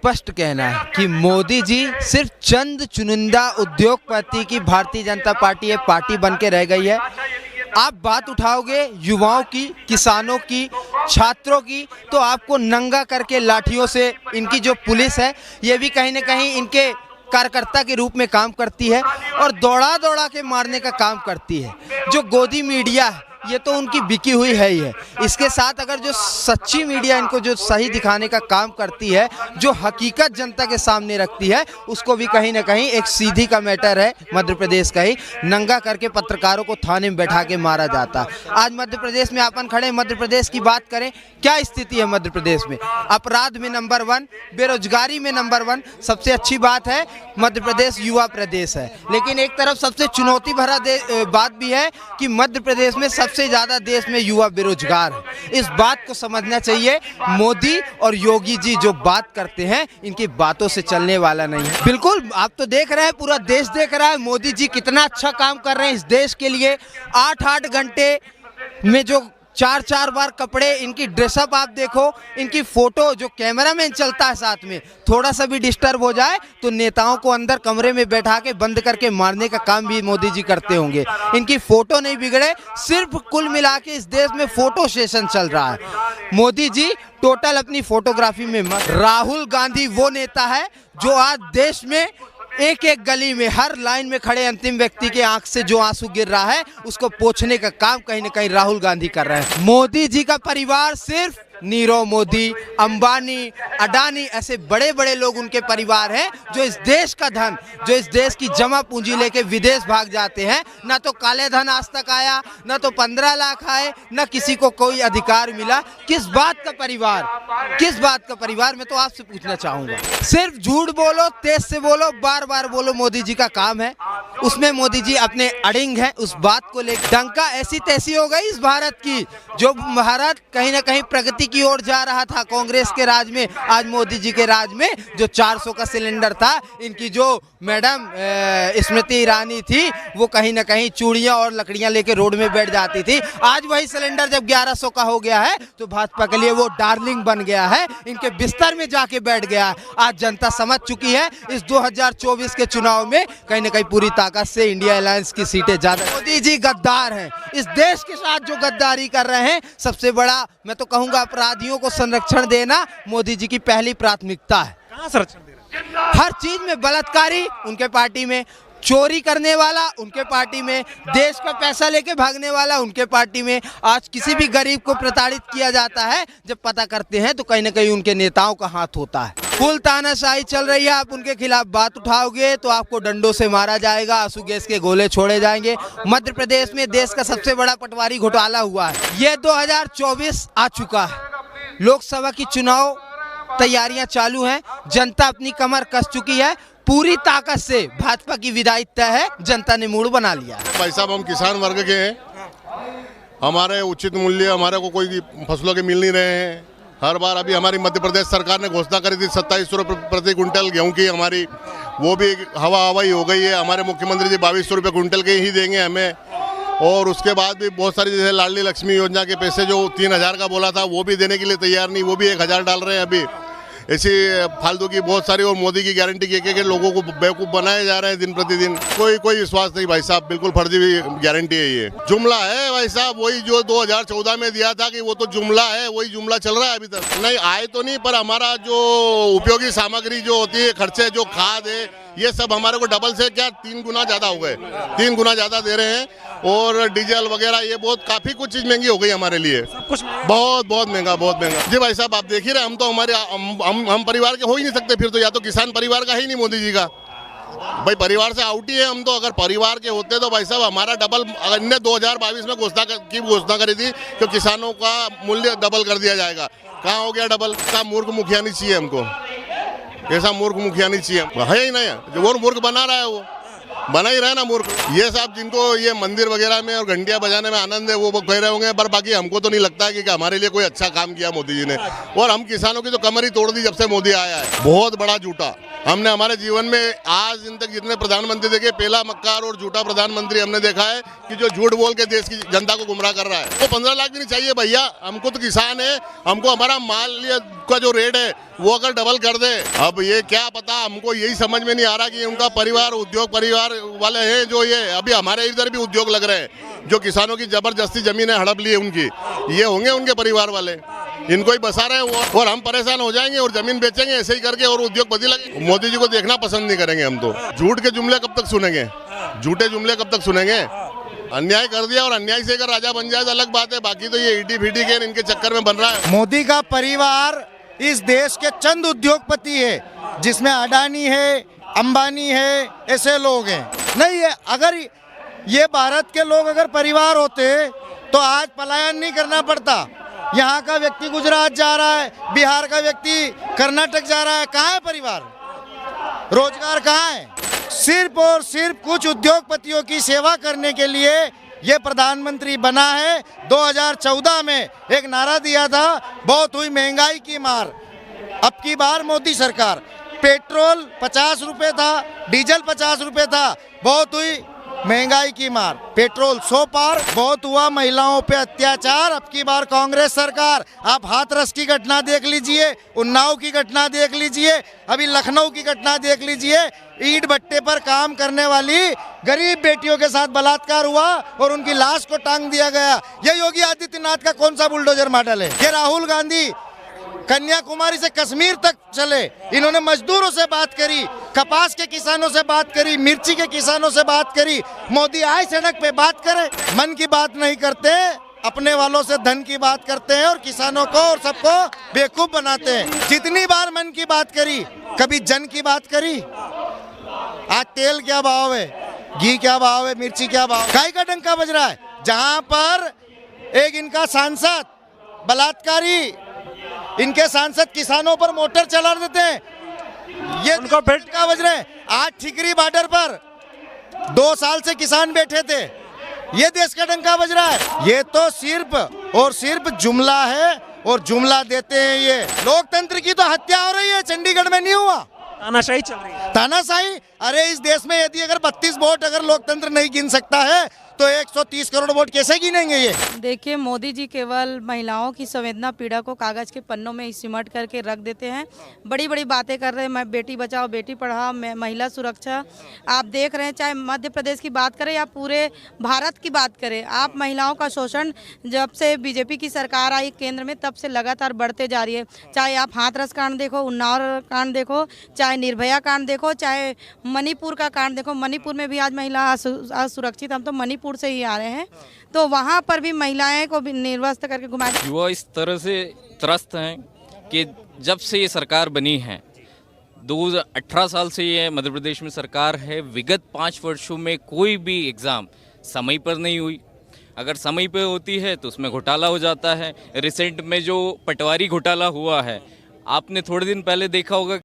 स्पष्ट कहना है कि मोदी जी सिर्फ चंद चुनिंदा उद्योगपति की भारतीय जनता पार्टी एक पार्टी बन के रह गई है। आप बात उठाओगे युवाओं की, किसानों की, छात्रों की, तो आपको नंगा करके लाठियों से इनकी जो पुलिस है ये भी कहीं ना कहीं इनके कार्यकर्ता के रूप में काम करती है और दौड़ा दौड़ा के मारने का काम करती है। जो गोदी मीडिया है ये तो उनकी बिकी हुई है ही है। इसके साथ अगर जो सच्ची मीडिया इनको जो सही दिखाने का काम करती है, जो हकीकत जनता के सामने रखती है, उसको भी कहीं ना कहीं एक सीधी का मैटर है मध्य प्रदेश का ही, नंगा करके पत्रकारों को थाने में बैठा के मारा जाता है। आज मध्य प्रदेश में अपन खड़े, मध्य प्रदेश की बात करें, क्या स्थिति है मध्य प्रदेश में? अपराध में नंबर 1, बेरोजगारी में नंबर 1। सबसे अच्छी बात है मध्य प्रदेश युवा प्रदेश है, लेकिन एक तरफ सबसे चुनौती भरा बात भी है कि मध्य प्रदेश में सबसे ज्यादा देश में युवा बेरोजगार है। इस बात को समझना चाहिए। मोदी और योगी जी जो बात करते हैं इनकी बातों से चलने वाला नहीं है। बिल्कुल, आप तो देख रहे हैं, पूरा देश देख रहा है मोदी जी कितना अच्छा काम कर रहे हैं इस देश के लिए। 8-8 घंटे में जो 4-4 बार कपड़े, इनकी ड्रेसअप आप देखो, इनकी फोटो, जो कैमरामैन चलता है साथ में, थोड़ा सा भी डिस्टर्ब हो जाए तो नेताओं को अंदर कमरे में बैठा के बंद करके मारने का काम भी मोदी जी करते होंगे। इनकी फोटो नहीं बिगड़े, सिर्फ कुल मिला के इस देश में फोटो सेशन चल रहा है। मोदी जी टोटल अपनी फोटोग्राफी में मस्त। राहुल गांधी वो नेता है जो आज देश में एक एक गली में, हर लाइन में खड़े अंतिम व्यक्ति के आंख से जो आंसू गिर रहा है उसको पोंछने का काम कहीं ना कहीं राहुल गांधी कर रहे हैं। मोदी जी का परिवार सिर्फ नीरव मोदी, अंबानी, अडानी, ऐसे बड़े बड़े लोग उनके परिवार हैं जो इस देश का धन, जो इस देश की जमा पूंजी लेके विदेश भाग जाते हैं। ना तो काले धन आज तक आया, ना तो 15 लाख आए, ना किसी को कोई अधिकार मिला। किस बात का परिवार, किस बात का परिवार? मैं तो आपसे पूछना चाहूंगा। सिर्फ झूठ बोलो, तेज से बोलो, बार बार बोलो, मोदी जी का काम है। उसमें मोदी जी अपने अड़िंग हैं उस बात को लेकर। डंका ऐसी तैसी हो गई इस भारत की, जो भारत कहीं ना कहीं प्रगति की ओर जा रहा था कांग्रेस के राज में, आज मोदी जी के राज में जो 400 का सिलेंडर था, इनकी जो मैडम स्मृति ईरानी थी वो कहीं ना कहीं चूड़ियां और लकड़ियां लेके रोड में बैठ जाती थी। आज वही सिलेंडर जब 1100 का हो गया है तो भाजपा के लिए वो डार्लिंग बन गया है, इनके बिस्तर में जाके बैठ गया है। आज जनता समझ चुकी है इस 2024 के चुनाव में कहीं ना कहीं पूरी ताकत से इंडिया अलायंस की सीटें ज्यादा। मोदी जी गद्दार हैं, इस देश के साथ जो गद्दारी कर रहे हैं, सबसे बड़ा मैं तो कहूंगा अपराधियों को संरक्षण देना मोदी जी की पहली प्राथमिकता है। कहाँ संरक्षण दे रहे हैं? हर चीज में बलात्कारी उनके पार्टी में, चोरी करने वाला उनके पार्टी में, देश का पैसा लेके भागने वाला उनके पार्टी में। आज किसी भी गरीब को प्रताड़ित किया जाता है, जब पता करते हैं तो कहीं ना कहीं उनके नेताओं का हाथ होता है। फुल तानाशाही चल रही है। आप उनके खिलाफ बात उठाओगे तो आपको डंडों से मारा जाएगा, आंसू गैस के गोले छोड़े जाएंगे। मध्य प्रदेश में देश का सबसे बड़ा पटवारी घोटाला हुआ है। ये 2024 आ चुका है, लोकसभा की चुनाव तैयारियां चालू हैं, जनता अपनी कमर कस चुकी है। पूरी ताकत से भाजपा की विदाई तय है, जनता ने मूड बना लिया। भाई साहब, हम किसान वर्ग के हैं, हमारे उचित मूल्य हमारे को कोई फसलों के मिल नहीं रहे हैं। हर बार अभी हमारी मध्य प्रदेश सरकार ने घोषणा करी थी 2700 रुपये प्रति क्विंटल गेहूं की, हमारी वो भी हवाई हो गई है। हमारे मुख्यमंत्री जी 2200 रुपये क्विंटल के ही देंगे हमें। और उसके बाद भी बहुत सारी जैसे लाडली लक्ष्मी योजना के पैसे जो 3000 का बोला था वो भी देने के लिए तैयार नहीं, वो भी 1000 डाल रहे हैं अभी। ऐसी फालतू की बहुत सारी, और मोदी की गारंटी के लोगों को बेवकूफ़ बनाए जा रहे हैं दिन प्रतिदिन। कोई विश्वास नहीं भाई साहब, बिल्कुल फर्जी हुई गारंटी है ये। जुमला है भाई साहब, वही जो 2014 में दिया था कि वो तो जुमला है, वही जुमला चल रहा है अभी तक। नहीं आए तो नहीं, पर हमारा जो उपयोगी सामग्री जो होती है, खर्चे जो खाद है, ये सब हमारे को डबल से क्या 3 गुना ज़्यादा हो गए, 3 गुना ज़्यादा दे रहे हैं। और डीजल वगैरह ये बहुत काफ़ी कुछ चीज़ महंगी हो गई हमारे लिए, कुछ बहुत महंगा, बहुत महंगा। जी भाई साहब, आप देख ही रहे, हम तो हमारे हम परिवार के हो ही नहीं सकते फिर तो, या तो किसान परिवार का ही नहीं मोदी जी का, भाई परिवार से आउट ही है हम तो। अगर परिवार के होते तो भाई साहब हमारा डबल, अगर इनने 2022 में घोषणा करी थी कि किसानों का मूल्य डबल कर दिया जाएगा, कहाँ हो गया डबल? का मूर्ख मुखिया नहीं चाहिए हमको, ऐसा मूर्ख मुखिया नहीं चाहिए, है ही नहीं। जो वो मूर्ख बना रहा है वो बना ही रहा है ना मूर्ख। ये साहब जिनको ये मंदिर वगैरह में और घंटियां बजाने में आनंद है वो कह रहे होंगे, पर बाकी हमको तो नहीं लगता है कि हमारे लिए कोई अच्छा काम किया मोदी जी ने। और हम किसानों की तो कमर ही तोड़ दी जब से मोदी आया है, बहुत बड़ा झूठा। हमने हमारे जीवन में आज दिन तक जितने प्रधानमंत्री देखे, पहला मक्कार और झूठा प्रधानमंत्री हमने देखा है कि जो झूठ बोल के देश की जनता को गुमराह कर रहा है। वो 15 लाख भी नहीं चाहिए भैया, हमको तो किसान है, हमको हमारा माल का जो रेट है वो अगर डबल कर दे, अब ये क्या पता, हमको यही समझ में नहीं आ रहा कि उनका परिवार उद्योग परिवार वाले हैं जो ये अभी हमारे इधर भी उद्योग लग रहे हैं, जो किसानों की जबरदस्ती जमीनें हड़प ली है उनकी, ये होंगे उनके परिवार वाले, इनको ही बसा रहे हैं वो, और हम परेशान हो जाएंगे और जमीन बेचेंगे ऐसे ही करके और उद्योगपति लगे। मोदी जी को देखना पसंद नहीं करेंगे हम तो। झूठ के जुमले कब तक सुनेंगे, झूठे जुमले कब तक सुनेंगे। अन्याय कर दिया और अन्याय से अगर राजा बन जाए तो अलग बात है, बाकी तो ये ईटी फीटी के इनके चक्कर में बन रहा है। मोदी का परिवार इस देश के चंद उद्योगपति है, जिसमें अडानी है, अंबानी है, ऐसे लोग हैं। नहीं है, अगर ये भारत के लोग अगर परिवार होते तो आज पलायन नहीं करना पड़ता। यहाँ का व्यक्ति गुजरात जा रहा है, बिहार का व्यक्ति कर्नाटक जा रहा है, कहाँ है परिवार, रोजगार कहाँ है। सिर्फ और सिर्फ कुछ उद्योगपतियों की सेवा करने के लिए ये प्रधानमंत्री बना है। 2014 में एक नारा दिया था, बहुत हुई महंगाई की मार। अब की बार मोदी सरकार, पेट्रोल 50 रुपए था, डीजल 50 रुपए था, बहुत हुई महंगाई की मार। पेट्रोल 100 पार, बहुत हुआ महिलाओं पे अत्याचार। अब की बार कांग्रेस सरकार, आप हाथरस की घटना देख लीजिए, उन्नाव की घटना देख लीजिए, अभी लखनऊ की घटना देख लीजिए। ईंट भट्टे पर काम करने वाली गरीब बेटियों के साथ बलात्कार हुआ और उनकी लाश को टांग दिया गया। ये योगी आदित्यनाथ का कौन सा बुलडोजर मॉडल है। ये राहुल गांधी कन्याकुमारी से कश्मीर तक चले, इन्होंने मजदूरों से बात करी, कपास के किसानों से बात करी, मिर्ची के किसानों से बात करी। मोदी आए सड़क पे बात करे, मन की बात नहीं करते, अपने वालों से धन की बात करते हैं और किसानों को और सबको बेवकूफ बनाते हैं। जितनी बार मन की बात करी, कभी जन की बात करी। आज तेल क्या भाव है, घी क्या भाव है, मिर्ची क्या भाव, गाय का डंका बज रहा है। जहां पर एक इनका सांसद बलात्कारी, इनके सांसद किसानों पर मोटर चला देते हैं, ये उनको भेंट का बज रहे हैं। आज ठिकरी बॉर्डर पर 2 साल से किसान बैठे थे, ये देश का डंका बज रहा है। ये तो सिर्फ और सिर्फ जुमला है और जुमला देते हैं। ये लोकतंत्र की तो हत्या हो रही है, चंडीगढ़ में नहीं हुआ, तानाशाही चल रही है। तानाशाही। अरे इस देश में यदि अगर 32 वोट अगर लोकतंत्र नहीं गिन सकता है तो 130 करोड़ वोट कैसे गिनेंगे ये। देखिए, मोदी जी केवल महिलाओं की संवेदना पीड़ा को कागज के पन्नों में सिमट करके रख देते हैं। बड़ी बड़ी बातें कर रहे हैं, मैं बेटी बचाओ बेटी पढ़ाओ, महिला सुरक्षा। आप देख रहे हैं, चाहे मध्य प्रदेश की बात करें या पूरे भारत की बात करें, आप महिलाओं का शोषण जब से बीजेपी की सरकार आई केंद्र में तब से लगातार बढ़ते जा रही है। चाहे आप हाथरस कांड देखो, उन्नाव कांड देखो, चाहे निर्भया कांड देखो, चाहे मणिपुर का कांड देखो। मणिपुर में भी आज महिला असुरक्षित, हम तो मणिपुर से ही आ रहे हैं, तो वहाँ पर भी महिलाएं को भी निर्वस्त्र करके घुमाया। युवा इस तरह से त्रस्त हैं कि जब से ये सरकार बनी है, 2018 साल से ये मध्य प्रदेश में सरकार है, विगत 5 वर्षों में कोई भी एग्ज़ाम समय पर नहीं हुई। अगर समय पर होती है तो उसमें घोटाला हो जाता है। रिसेंट में जो पटवारी घोटाला हुआ है, आपने थोड़े दिन पहले देखा होगा